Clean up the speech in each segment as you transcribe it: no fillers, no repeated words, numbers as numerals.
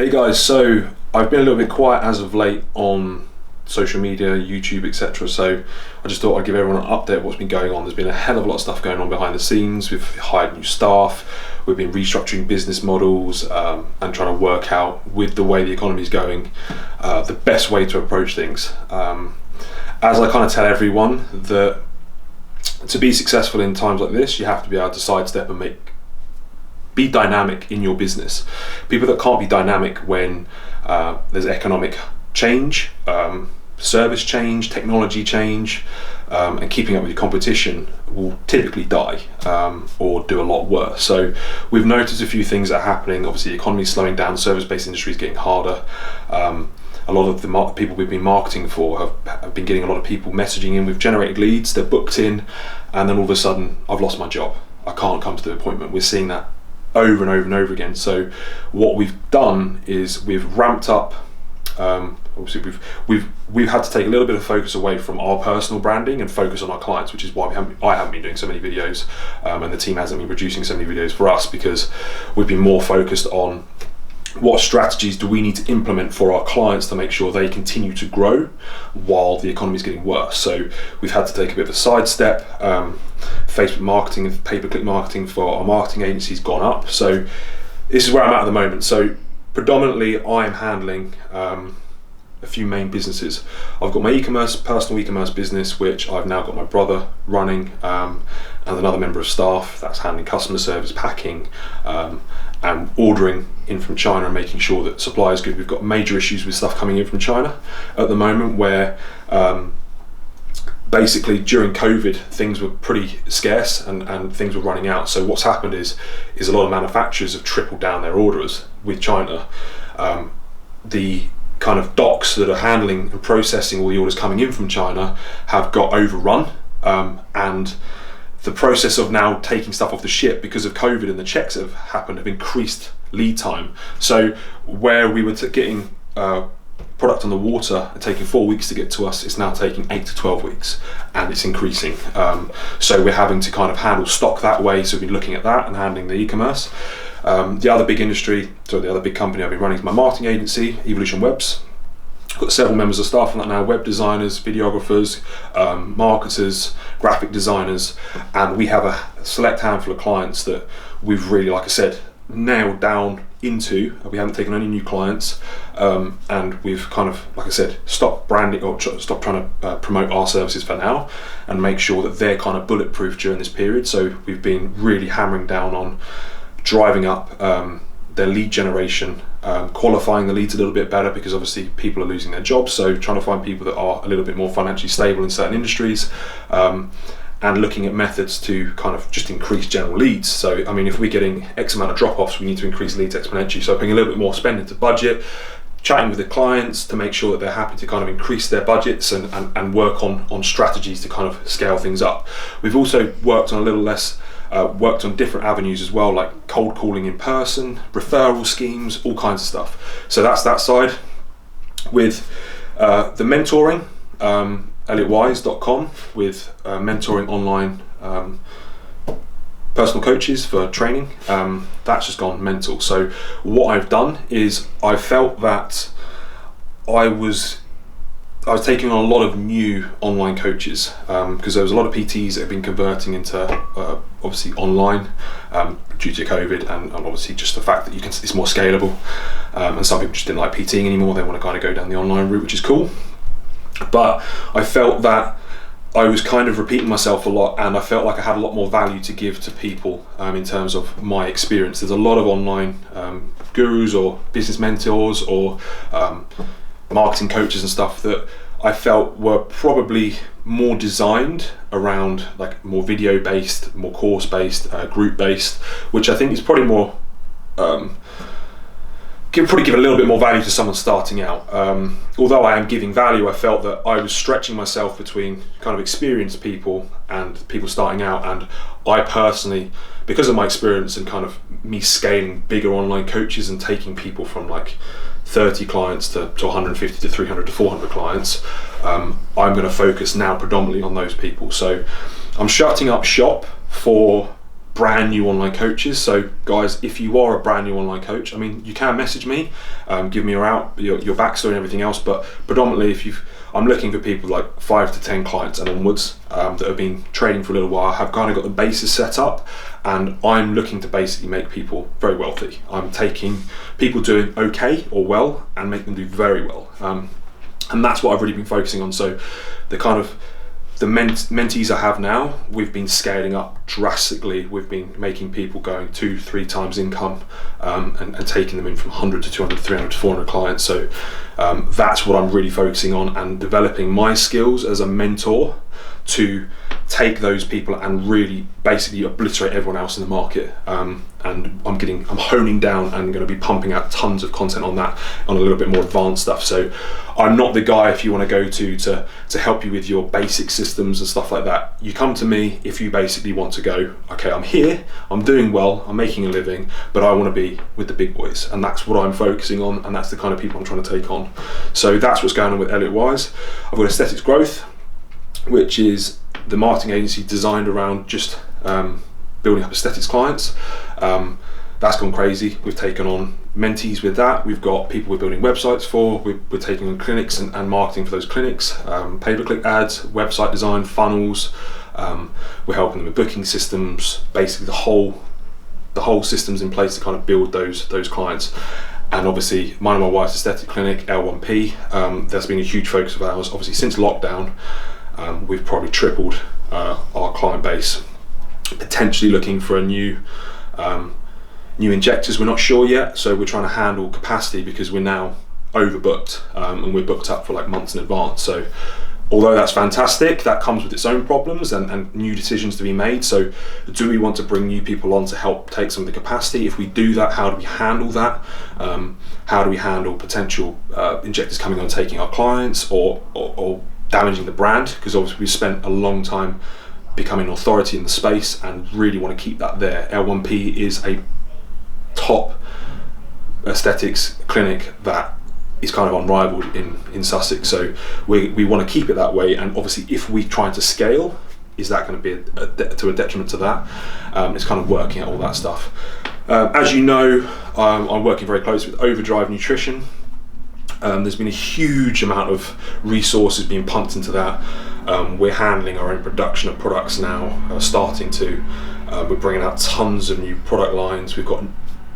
Hey guys, so I've been a little bit quiet as of late on social media, YouTube, etc. So I just thought I'd give everyone an update of what's been going on. There's been a hell of a lot of stuff going on behind the scenes. We've hired new staff, we've been restructuring business models and trying to work out, with the way the economy is going, the best way to approach things. As I kind of tell everyone, that to be successful in times like this, you have to be able to sidestep and be dynamic in your business. People that can't be dynamic when there's economic change, service change, technology change, and keeping up with your competition will typically die or do a lot worse. So we've noticed a few things that are happening. Obviously the economy is slowing down, service-based industry is getting harder. A lot of the people we've been marketing for have been getting a lot of people messaging in. We've generated leads, they're booked in, and then all of a sudden I've lost my job, I can't come to the appointment. We're seeing that over and over and over again. So what we've done is we've ramped up. Obviously we've had to take a little bit of focus away from our personal branding and focus on our clients, which is why I haven't been doing so many videos, and the team hasn't been producing so many videos for us, because we've been more focused on what strategies do we need to implement for our clients to make sure they continue to grow while the economy is getting worse. So we've had to take a bit of a sidestep. Facebook marketing and pay-per-click marketing for our marketing agency has gone up. So this is where I'm at the moment. So predominantly I'm handling a few main businesses. I've got my personal e-commerce business, which I've now got my brother running, and another member of staff that's handling customer service, packing, and ordering in from China and making sure that supply is good. We've got major issues with stuff coming in from China at the moment, where basically during COVID things were pretty scarce and things were running out. So what's happened is a lot of manufacturers have tripled down their orders with China. The kind of docks that are handling and processing all the orders coming in from China have got overrun, and the process of now taking stuff off the ship because of COVID and the checks that have happened have increased lead time. So where we were getting product on the water and taking 4 weeks to get to us, it's now taking 8 to 12 weeks, and it's increasing. So we're having to kind of handle stock that way. So we've been looking at that and handling the e-commerce. The other big company I've been running is my marketing agency, Evolution Webs. I've got several members of staff on that now: web designers, videographers, marketers, graphic designers, and we have a select handful of clients that we've really, like I said, nailed down into. We haven't taken any new clients, and we've kind of, like I said, stopped branding or stopped trying to promote our services for now, and make sure that they're kind of bulletproof during this period. So we've been really hammering down on driving up their lead generation, qualifying the leads a little bit better, because obviously people are losing their jobs, so trying to find people that are a little bit more financially stable in certain industries, and looking at methods to kind of just increase general leads. So I mean, if we're getting X amount of drop-offs, we need to increase leads exponentially. So putting a little bit more spend into budget, chatting with the clients to make sure that they're happy to kind of increase their budgets and work on strategies to kind of scale things up. We've also worked on a little less worked on different avenues as well, like cold calling in person, referral schemes, all kinds of stuff. So that's that side. With the mentoring, ElliotWise.com, with mentoring online personal coaches for training, that's just gone mental. So what I've done is I felt that I was taking on a lot of new online coaches, because there was a lot of PTs that have been converting into obviously online due to COVID, and obviously just the fact that it's more scalable, and some people just didn't like PTing anymore. They want to kind of go down the online route, which is cool. But I felt that I was kind of repeating myself a lot, and I felt like I had a lot more value to give to people in terms of my experience. There's a lot of online gurus or business mentors or marketing coaches and stuff that I felt were probably more designed around like more video based, more course based, group based, which I think is probably more give a little bit more value to someone starting out. Although I am giving value, I felt that I was stretching myself between kind of experienced people and people starting out, and I personally, because of my experience and kind of me scaling bigger online coaches and taking people from like 30 clients to 150 to 300 to 400 clients, I'm going to focus now predominantly on those people. So I'm shutting up shop for brand new online coaches. So guys, if you are a brand new online coach, I mean, you can message me, give me your backstory and everything else, but predominantly I'm looking for people like 5 to 10 clients and onwards that have been trading for a little while, have kind of got the basis set up, and I'm looking to basically make people very wealthy. I'm taking people doing okay or well and make them do very well, and that's what I've really been focusing on. So the mentees I have now, we've been scaling up drastically. We've been making people going 2-3 times income, and taking them in from 100 to 200, 300 to 400 clients. So that's what I'm really focusing on, and developing my skills as a mentor to take those people and really basically obliterate everyone else in the market. And I'm honing down and going to be pumping out tons of content on that, on a little bit more advanced stuff. So I'm not the guy if you want to go to help you with your basic systems and stuff like that. You come to me if you basically want to go, okay, I'm here, I'm doing well, I'm making a living, but I want to be with the big boys, and that's what I'm focusing on, and that's the kind of people I'm trying to take on. So that's what's going on with Elliot Wise. I've got Aesthetics Growth, which is the marketing agency designed around just building up aesthetics clients. That's gone crazy. We've taken on mentees with that. We've got people we're building websites for. We're taking on clinics and marketing for those clinics, pay-per-click ads, website design, funnels. We're helping them with booking systems, basically the whole system's in place to kind of build those clients. And obviously mine and my wife's aesthetic clinic, L1P, that's been a huge focus of ours. Obviously since lockdown, we've probably tripled our client base, potentially looking for a new injectors. We're not sure yet, so we're trying to handle capacity because we're now overbooked, and we're booked up for like months in advance. So although that's fantastic, that comes with its own problems and new decisions to be made. So do we want to bring new people on to help take some of the capacity? If we do that, how do we handle that? How do we handle potential injectors coming on taking our clients or damaging the brand? Because obviously we've spent a long time becoming an authority in the space and really want to keep that there. L1P is a top aesthetics clinic that is kind of unrivaled in Sussex, so we want to keep it that way. And obviously if we try to scale, is that going to be to a detriment to that? It's kind of working out all that stuff. As you know, I'm working very closely with Overdrive Nutrition. There's been a huge amount of resources being pumped into that. We're handling our own production of products now, we're bringing out tons of new product lines. We've got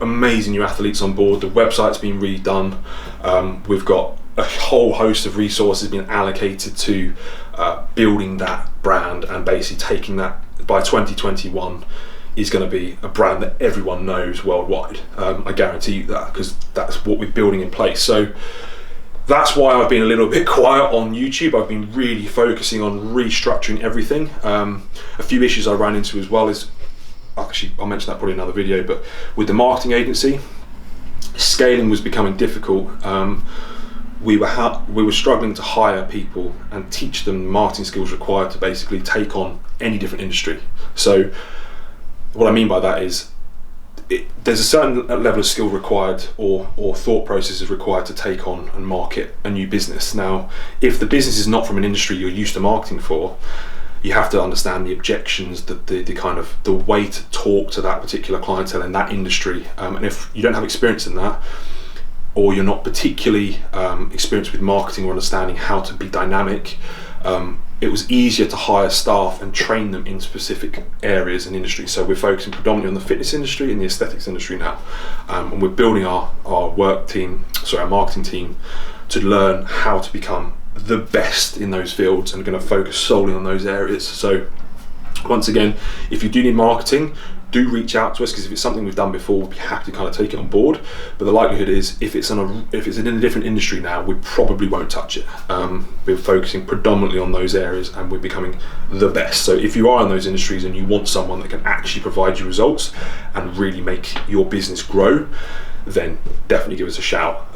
amazing new athletes on board. The website's been redone. We've got a whole host of resources being allocated to building that brand, and basically taking that by 2021 is going to be a brand that everyone knows worldwide. I guarantee you that, because that's what we're building in place. So that's why I've been a little bit quiet on YouTube. I've been really focusing on restructuring everything. A few issues I ran into as well is, actually I'll mention that probably in another video, but with the marketing agency, scaling was becoming difficult. We were struggling to hire people and teach them marketing skills required to basically take on any different industry. So what I mean by that is there's a certain level of skill required or thought processes required to take on and market a new business. Now, if the business is not from an industry you're used to marketing for, you have to understand the objections, the way to talk to that particular clientele in that industry. And if you don't have experience in that, or you're not particularly experienced with marketing or understanding how to be dynamic, it was easier to hire staff and train them in specific areas and industries. So we're focusing predominantly on the fitness industry and the aesthetics industry now. And we're building our marketing team to learn how to become the best in those fields, and going to focus solely on those areas. So once again, if you do need marketing, do reach out to us, because if it's something we've done before, we'll be happy to kind of take it on board. But the likelihood is, if it's in a different industry now, we probably won't touch it. We're focusing predominantly on those areas, and we're becoming the best. So if you are in those industries and you want someone that can actually provide you results and really make your business grow, then definitely give us a shout.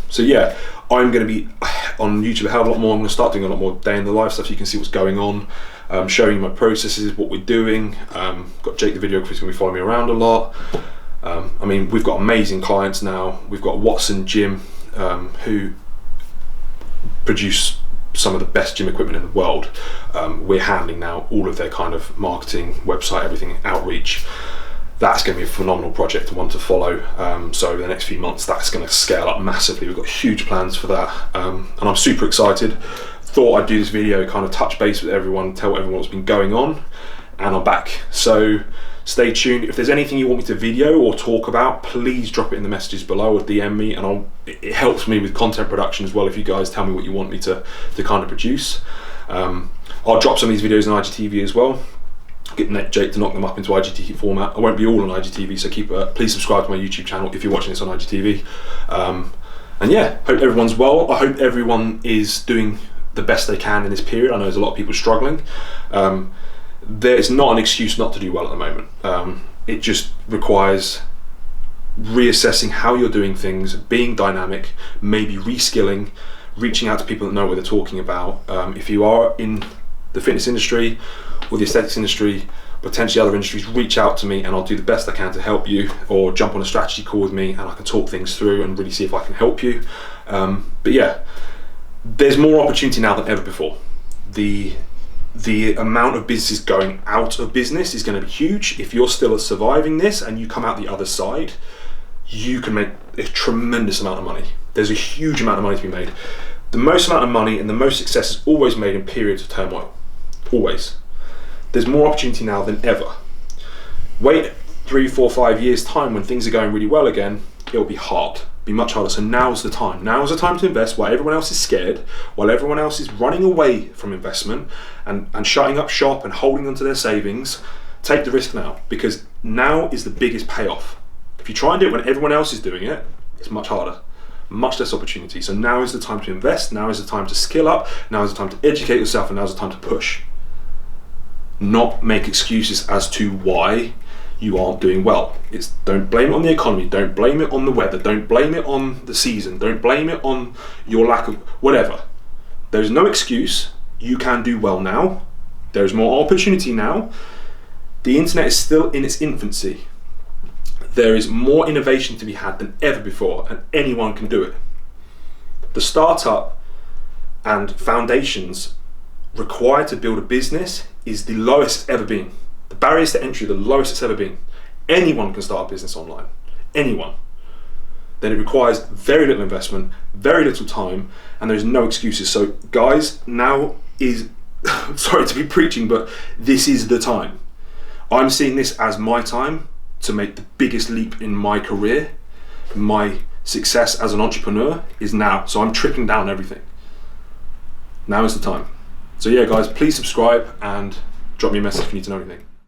So yeah, I'm going to be on YouTube a hell of a lot more. I'm going to start doing a lot more day in the life stuff, so you can see what's going on. Showing you my processes, what we're doing. Got Jake the videographer who's going to be following me around a lot. I mean, we've got amazing clients now. We've got Watson Gym, who produce some of the best gym equipment in the world. We're handling now all of their kind of marketing, website, everything, outreach. That's going to be a phenomenal project and one to follow. So over the next few months, that's going to scale up massively. We've got huge plans for that, and I'm super excited. Thought I'd do this video, kind of touch base with everyone, tell everyone what's been going on, and I'm back. So stay tuned. If there's anything you want me to video or talk about, please drop it in the messages below or DM me, and it helps me with content production as well if you guys tell me what you want me to kind of produce. I'll drop some of these videos on IGTV as well. Get Jake to knock them up into IGTV format. I won't be all on IGTV, so please subscribe to my YouTube channel if you're watching this on IGTV. And yeah, hope everyone's well. I hope everyone is doing the best they can in this period. I know there's a lot of people struggling. There's not an excuse not to do well at the moment. It just requires reassessing how you're doing things, being dynamic, maybe reskilling, reaching out to people that know what they're talking about. If you are in the fitness industry or the aesthetics industry, potentially other industries, reach out to me and I'll do the best I can to help you, or jump on a strategy call with me and I can talk things through and really see if I can help you. But yeah, there's more opportunity now than ever before. The amount of businesses going out of business is going to be huge. If you're still surviving this and you come out the other side, you can make a tremendous amount of money. There's a huge amount of money to be made. The most amount of money and the most success is always made in periods of turmoil. Always. There's more opportunity now than ever. Wait 3, 4, 5 years time when things are going really well again, it'll be hard. Be much harder. So now's the time. Now's the time to invest while everyone else is scared, while everyone else is running away from investment and shutting up shop and holding onto their savings. Take the risk now, because now is the biggest payoff. If you try and do it when everyone else is doing it, it's much harder, much less opportunity. So now is the time to invest, now is the time to skill up, now is the time to educate yourself, and now is the time to push. Not make excuses as to why you aren't doing well. Don't blame it on the economy, don't blame it on the weather, don't blame it on the season, don't blame it on your lack of whatever. There's no excuse. You can do well now. There's more opportunity now. The internet is still in its infancy. There is more innovation to be had than ever before, and anyone can do it. The startup and foundations required to build a business is the lowest it's ever been. The barriers to entry are the lowest it's ever been. Anyone can start a business online. Anyone. Then it requires very little investment, very little time, and there's no excuses. So guys, now is, sorry to be preaching, but this is the time. I'm seeing this as my time to make the biggest leap in my career. My success as an entrepreneur is now. So I'm trickling down everything. Now is the time. So yeah guys, please subscribe and drop me a message if you need to know anything.